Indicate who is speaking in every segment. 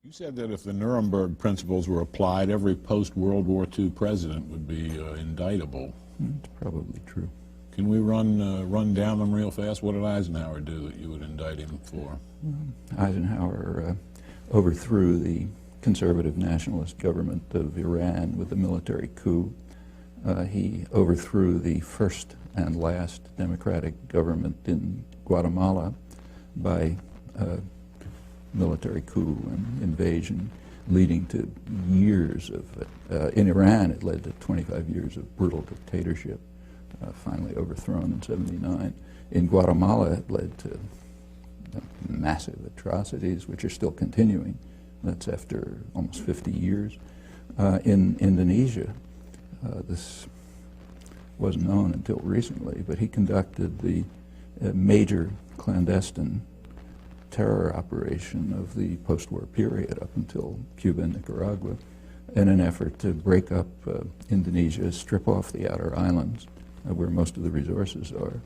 Speaker 1: You said that if the Nuremberg principles were applied, every post-World War II president would be indictable.
Speaker 2: It's probably true.
Speaker 1: Can we run down them real fast? What did Eisenhower do that you would indict him for?
Speaker 2: Eisenhower overthrew the conservative nationalist government of Iran with a military coup. He overthrew the first and last democratic government in Guatemala by military coup and invasion, leading to years of, in Iran it led to 25 years of brutal dictatorship, finally overthrown in '79. In Guatemala it led to massive atrocities which are still continuing. That's after almost 50 years. In Indonesia, this wasn't known until recently, but he conducted the major clandestine terror operation of the post-war period up until Cuba and Nicaragua in an effort to break up Indonesia, strip off the outer islands where most of the resources are,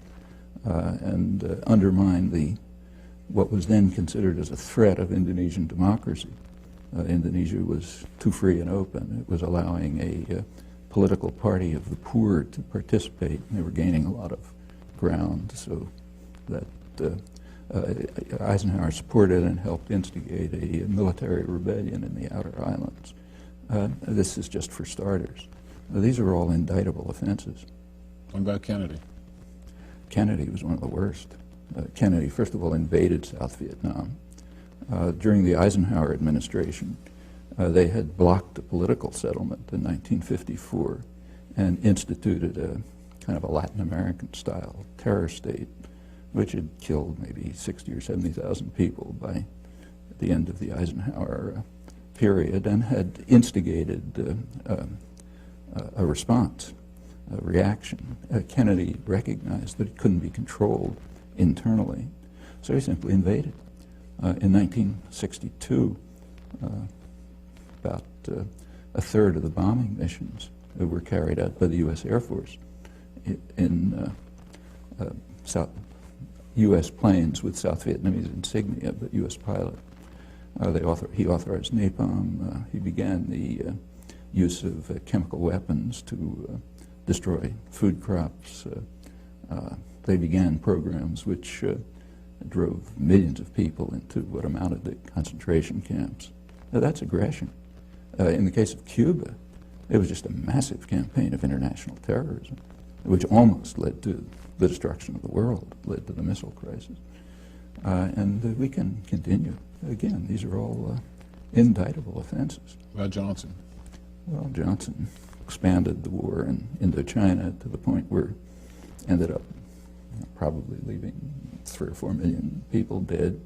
Speaker 2: and undermine what was then considered as a threat of Indonesian democracy. Indonesia was too free and open. It was allowing a political party of the poor to participate, and they were gaining a lot of ground, so that Eisenhower supported and helped instigate a military rebellion in the outer islands. This is just for starters. These are all indictable offenses.
Speaker 1: What about Kennedy?
Speaker 2: Kennedy was one of the worst. Kennedy, first of all, invaded South Vietnam. During the Eisenhower administration, they had blocked a political settlement in 1954 and instituted a kind of a Latin American-style terror state, which had killed maybe 60 or 70,000 people by the end of the Eisenhower period, and had instigated a response, a reaction. Kennedy recognized that it couldn't be controlled internally, so he simply invaded. In 1962, about a third of the bombing missions were carried out by the U.S. Air Force in U.S. planes with South Vietnamese insignia, but U.S. pilot. He authorized napalm. He began the use of chemical weapons to destroy food crops. They began programs which drove millions of people into what amounted to concentration camps. Now, that's aggression. In the case of Cuba, it was just a massive campaign of international terrorism, which almost led to the destruction of the world, led to the missile crisis. And we can continue. Again, these are all indictable offenses.
Speaker 1: About Johnson?
Speaker 2: Well, Johnson expanded the war in Indochina to the point where it ended up probably leaving 3 or 4 million people dead.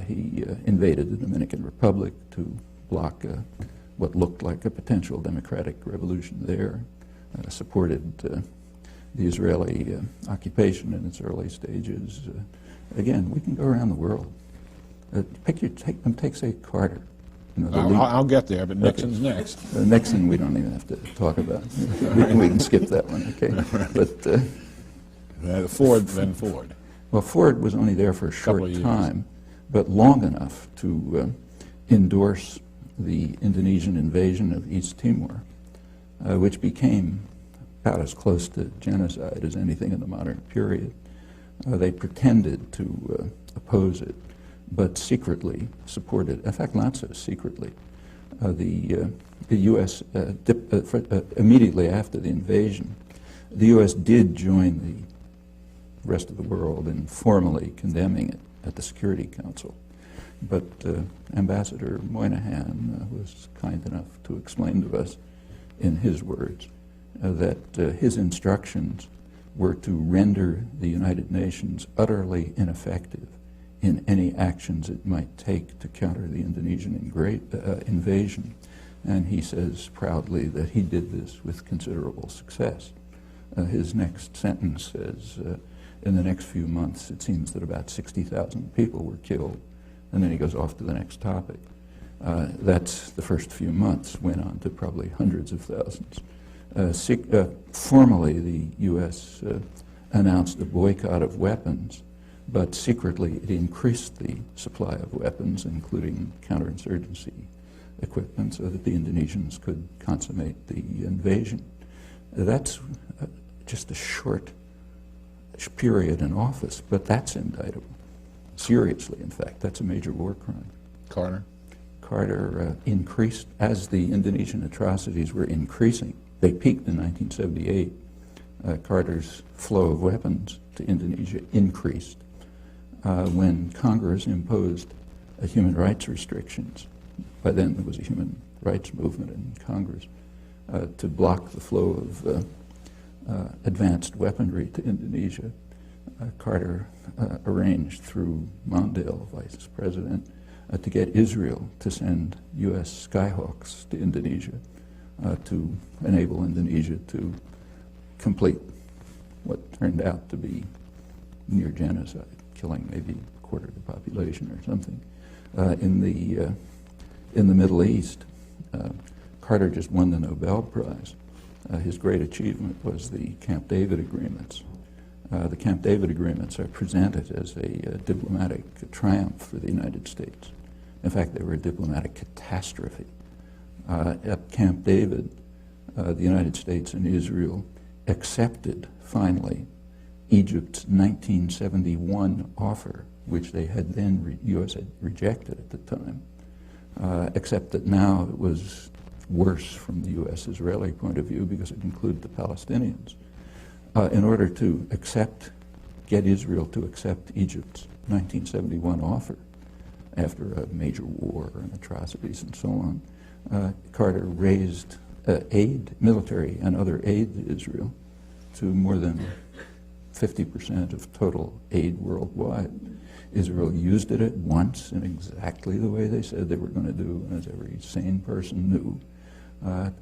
Speaker 2: He invaded the Dominican Republic to block what looked like a potential democratic revolution there, supported the Israeli occupation in its early stages. Again, we can go around the world. Take, say, Carter. You know,
Speaker 1: I'll get there, but Nixon's next.
Speaker 2: Nixon, we don't even have to talk about. We can skip that one, okay? But
Speaker 1: Ford, then Ford.
Speaker 2: Well, Ford was only there for a short time, but long enough to endorse the Indonesian invasion of East Timor, which became about as close to genocide as anything in the modern period. They pretended to oppose it, but secretly supported, in fact, not so secretly. The U.S., immediately after the invasion, the U.S. did join the rest of the world in formally condemning it at the Security Council. But Ambassador Moynihan was kind enough to explain to us, in his words, that his instructions were to render the United Nations utterly ineffective in any actions it might take to counter the Indonesian invasion. And he says proudly that he did this with considerable success. His next sentence says, in the next few months, it seems that about 60,000 people were killed. And then he goes off to the next topic. That's the first few months, went on to probably hundreds of thousands. Formally, the U.S. announced a boycott of weapons, but secretly it increased the supply of weapons, including counterinsurgency equipment, so that the Indonesians could consummate the invasion. That's just a short period in office, but that's indictable. Seriously, in fact, that's a major war crime.
Speaker 1: Carter?
Speaker 2: Carter increased, as the Indonesian atrocities were increasing. They peaked in 1978. Carter's flow of weapons to Indonesia increased when Congress imposed human rights restrictions. By then there was a human rights movement in Congress to block the flow of advanced weaponry to Indonesia. Carter arranged through Mondale, vice president, to get Israel to send U.S. Skyhawks to Indonesia to enable Indonesia to complete what turned out to be near genocide, killing maybe a quarter of the population or something. In the Middle East, Carter just won the Nobel Prize. His great achievement was the Camp David agreements. The Camp David agreements are presented as a diplomatic triumph for the United States. In fact, they were a diplomatic catastrophe. At Camp David, the United States and Israel accepted, finally, Egypt's 1971 offer, which they had then, U.S. had rejected at the time, except that now it was worse from the U.S.-Israeli point of view because it included the Palestinians. In order to get Israel to accept Egypt's 1971 offer, after a major war and atrocities and so on, Carter raised military and other aid to Israel to more than 50% of total aid worldwide. Israel used it at once in exactly the way they said they were going to do, as every sane person knew,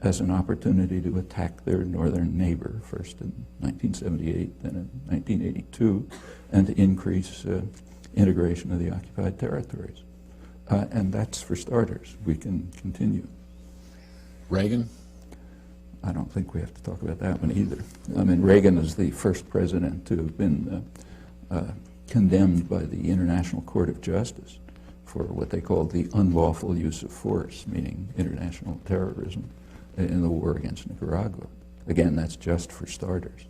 Speaker 2: as an opportunity to attack their northern neighbor, first in 1978, then in 1982, and to increase integration of the occupied territories. And that's for starters. We can continue.
Speaker 1: Reagan?
Speaker 2: I don't think we have to talk about that one either. I mean, Reagan is the first president to have been condemned by the International Court of Justice for what they called the unlawful use of force, meaning international terrorism, in the war against Nicaragua. Again, that's just for starters.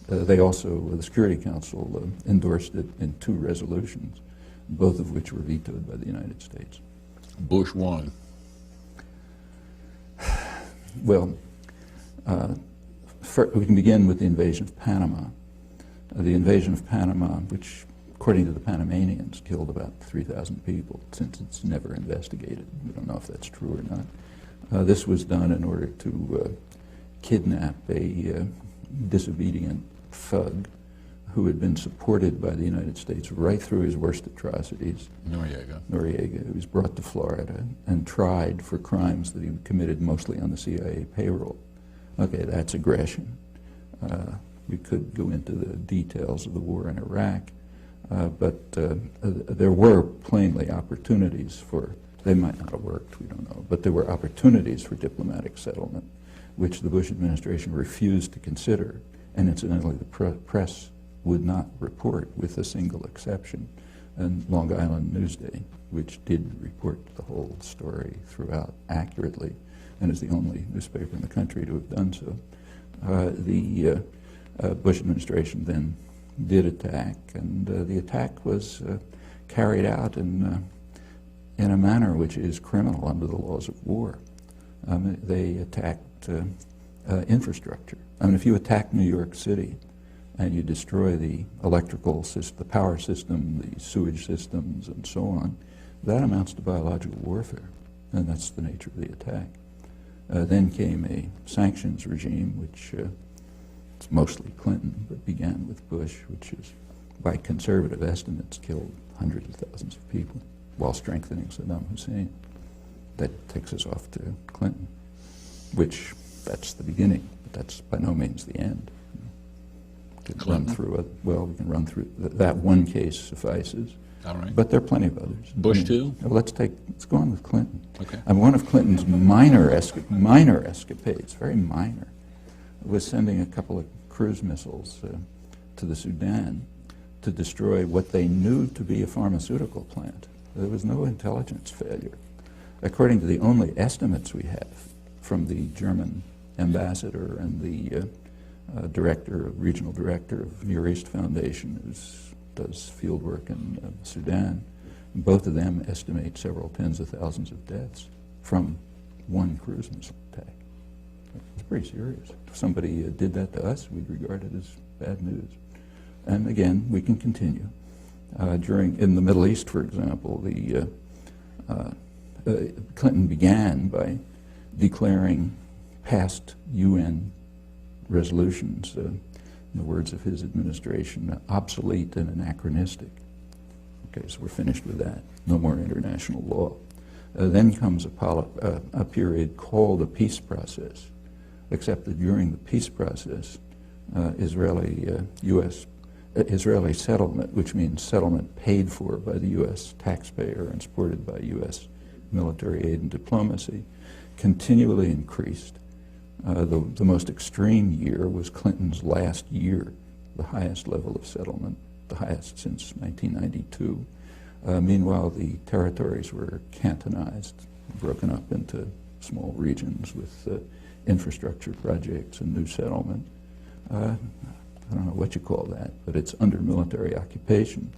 Speaker 2: They also, the Security Council endorsed it in 2 resolutions, both of which were vetoed by the United States.
Speaker 1: Bush won.
Speaker 2: Well, we can begin with the invasion of Panama. The invasion of Panama, which, according to the Panamanians, killed about 3,000 people, since it's never investigated. We don't know if that's true or not. This was done in order to kidnap a disobedient thug who had been supported by the United States right through his worst atrocities. Noriega, who was brought to Florida and tried for crimes that he committed mostly on the CIA payroll. Okay, that's aggression. We could go into the details of the war in Iraq, but there were plainly opportunities for, they might not have worked, we don't know, but there were opportunities for diplomatic settlement, which the Bush administration refused to consider, and incidentally the press would not report, with a single exception, and Long Island Newsday, which did report the whole story throughout accurately, and is the only newspaper in the country to have done so. The Bush administration then did attack, and the attack was carried out in a manner which is criminal under the laws of war. They attacked infrastructure. I mean, if you attack New York City and you destroy the electrical system, the power system, the sewage systems, and so on, that amounts to biological warfare, and that's the nature of the attack. Then came a sanctions regime, which it's mostly Clinton, but began with Bush, which is, by conservative estimates, killed hundreds of thousands of people while strengthening Saddam Hussein. That takes us off to Clinton, which, that's the beginning, but that's by no means the end. We can run through well, we can run through that one case suffices.
Speaker 1: All right.
Speaker 2: But there are plenty of others.
Speaker 1: Bush too?
Speaker 2: Well, let's go on with Clinton.
Speaker 1: Okay.
Speaker 2: And one of Clinton's minor escapades, very minor, was sending a couple of cruise missiles to the Sudan to destroy what they knew to be a pharmaceutical plant. There was no intelligence failure. According to the only estimates we have from the German ambassador and the regional director of Near East Foundation, who does field work in Sudan, both of them estimate several tens of thousands of deaths from one cruise missile attack. It's pretty serious. If somebody did that to us, we'd regard it as bad news. And again, we can continue. In the Middle East, for example, Clinton began by declaring past UN resolutions, in the words of his administration, obsolete and anachronistic. Okay, so we're finished with that. No more international law. Then comes a period called the peace process, except that during the peace process, Israeli settlement, which means settlement paid for by the U.S. taxpayer and supported by U.S. military aid and diplomacy, continually increased. The most extreme year was Clinton's last year, the highest level of settlement, the highest since 1992. Meanwhile, the territories were cantonized, broken up into small regions with infrastructure projects and new settlement. I don't know what you call that, but it's under military occupation.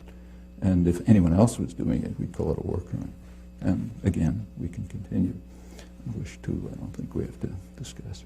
Speaker 2: And if anyone else was doing it, we'd call it a war crime. And again, we can continue. I wish to, I don't think we have to discuss.